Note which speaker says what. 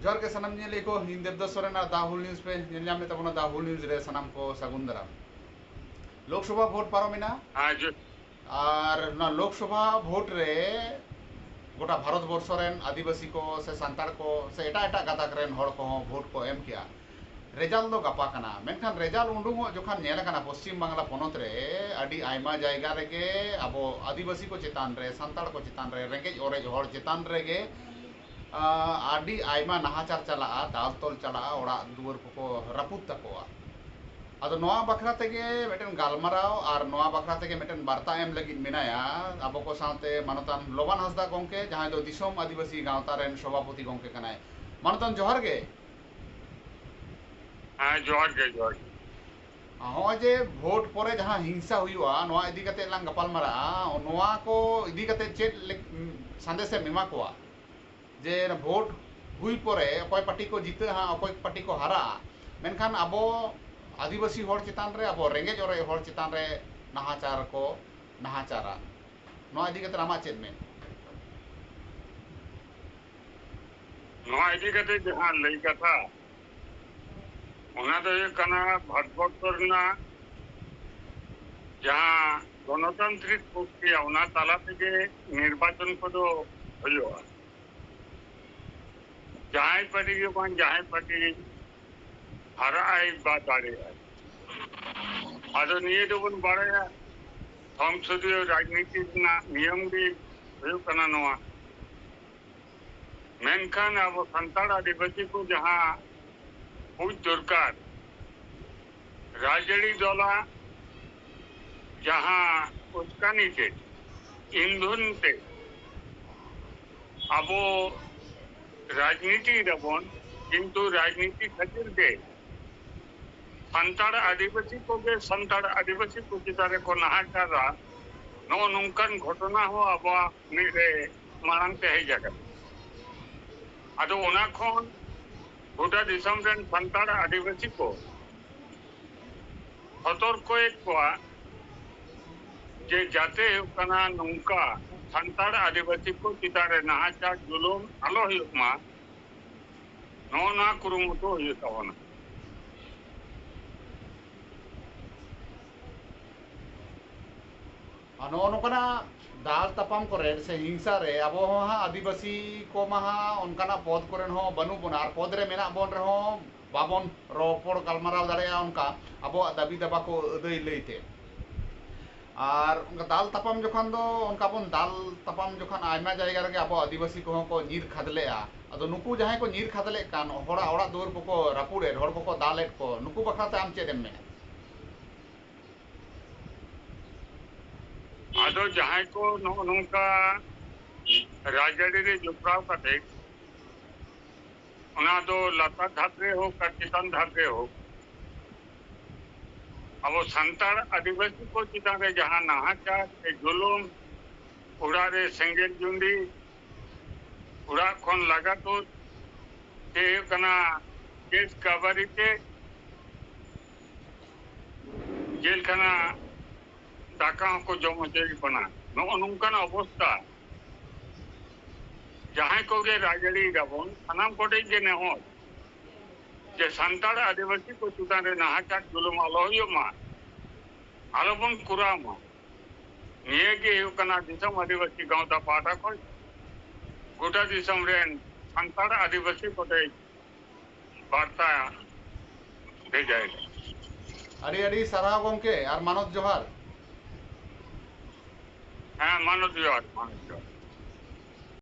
Speaker 1: जोर के सनम ने लेको इन देवदास सोरेन और दाहुल न्यूज़ पे नेलनाम ने तबना दाहुल न्यूज़ रे सनम को सागुन दाराम लोकसभा भोट पारोमिना
Speaker 2: आज
Speaker 1: और ना लोकसभा भोट रे गोटा भारत वर्ष रेन आदिवासी को से सांताड़ को से एटा एटा गाताक रेन हड़ को भोट को एम किया रेजाल्ट दो गपा कना मेनखान रेजाल्ट उडुंगो जोखान नेल कना पश्चिम बांग्ला पोनत रे अडी आयमा जायगा रेगे अबो आदिवासी को चेतान रे सांताड़ को चेतान रे रेंगेज ओरेज हड़ चेतान रेगे आडी आयमा नाहाचार चला दाल तोल चला ओड़ा दुआर को रपुत तकोआ अदो नोआ बखरा तेगे मेटन गालमाराव और नोआ बखरा तेगे मेटन वार्ता एम लगी मेनाया अब को साथे मानतान लोबान हंसदा गोंके जहां दो दिसोम आदिवासी गांवता रेन सभापति गोंके कनाय मानतान जोहार गे
Speaker 2: जोहार के जोहार
Speaker 1: हाँ जे भोट परे जहां हिंसा हुआ नोआ इदी कते लांग गपालमारा नोआ को इदी कते चेट संदेश एमा कोआ जे भोट हुई परे अकय पार्टी को जीते हाँ अकय पार्टी को हारा मेनखान अबो आदिवासी हड़ चितान रे अब रेंगेज और हड़ चितान रे नाहाचार को नाहाचारा नोआ इदी कते आमा चेद में
Speaker 2: नोआ इदी कते जहां लई कथा भारतवर्ष जहां गणतांत्रिक प्रक्रिया तला निर्वाचन को जहां पार्टी के जहां पार्टी हरा बा दाड़े बन बाड़ा संसदीय राजनीति नियम भी मेनखान अब सान्ताड़ आदिवासी को जहां बुझ दरकार राजड़ी दला जहां उस्कानी ते इंधन ते अब राजनीति दबन किंतु राजनीति खातिर के सान्ताड़ आदिवासी को चितारे को नाहाचारा नो नौकान घटना हो अब मांग ते है जगह अदो ओना खन गोटा दिसम रेन सान्ताड़ आदिवासी को सतर्क जे जाते नौका सान्ताड़ आदिवासी को चितारे नाहाचार जुलुम आलो हुयुमा नोना कुरुमुटो हुयु ताबोना
Speaker 1: नो नोकना दाल तपाम करे से हिंसा रे अब हाँ आदिवासी को महा उनकाना पद करेन हो बनु बना और पद रे मेना बन रहो बाबन रोपड़ गलमाराव दाड़ेया उनका अब दाबी दाबा को अदय लईते और उनका दाल तपाम जोखान दो उनका बन दाल तपाम जोखान आयमा जायगा रे अब आदिवासी को नीर खादलेआ अदो नुकु जहां को नीर खादले कान होड़ा ओड़ा दुआर को रापुड़े हड़ को दालेट को नुकु बखराते आम चेदेम में
Speaker 2: आदो जहां को नौका राजड़ी रे जुपराव कते उना दो लता धात्रे हो का चितान धात्रे हो अब सान्ताड़ आदिवासी को चितान रे जहां नाहाचार ए जुलुम उड़ा रे सेंगेल जुंडी उड़ा खन लगातो ते कना केस कबारी ते जेल खाना दाका को जम चेरी बना नो नौकान अवस्था जहां को गे राजड़ी दाबन सानाम कोटे जे ने हो जे सान्ताड़ आदिवासी को चितान रे नाहाचार जुलुम आलो हुयुमा आलोबन कुरामा निये गे हुकना दिसम आदिवासी गांवता पाटा को गोटा दिसम रेन सान्ताड़ आदिवासी कोटे वार्ता भेजाएगा
Speaker 1: अड़ी अड़ी सराव गोंके और मानव जोहार
Speaker 2: हाँ मानव जोहार